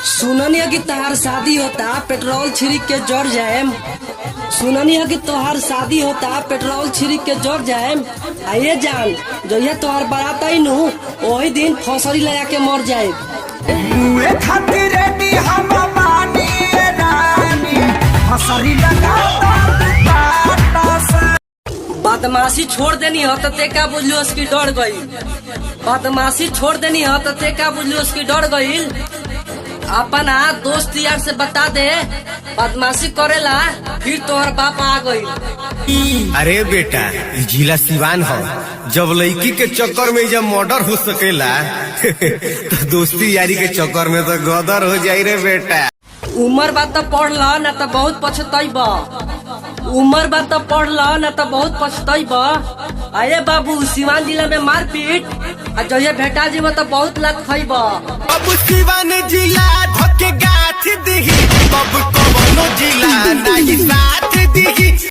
सुननी है कि तोहार शादी होता पेट्रोल छिड़क के जड़ जाएम। सुननी है कि तोहार शादी होता पेट्रोल छिड़क के जड़ जाएम। आइए जान जहिया तोहार बारात आई नु वही दिन फसरी लगा के मर जाए। बदमाशी छोड़ देनी हो तो ते का बुझलू उसकी डर गई। बदमाशी छोड़ देनी हो तो ते का बुझलू उसकी डर गई। अपना दोस्त यार से बता दे बदमाशी करेला फिर तोहर बाप आ गई। अरे बेटा जिला सिवान हो, जब लड़की के चक्कर में जब मर्डर हो सकेला तो दोस्ती यारी के चक्कर में तो गदर हो जाई रे बेटा। उम्र बात तो पढ़ ला न तो बहुत पछताइबा। उम्र बात तो पढ़ ला न तो बहुत पछताइबा। अरे बाबू सिवान जिला में मारपीट आ जहिया भेटा जी में तो बहुत लाख खइबा। अब सिवान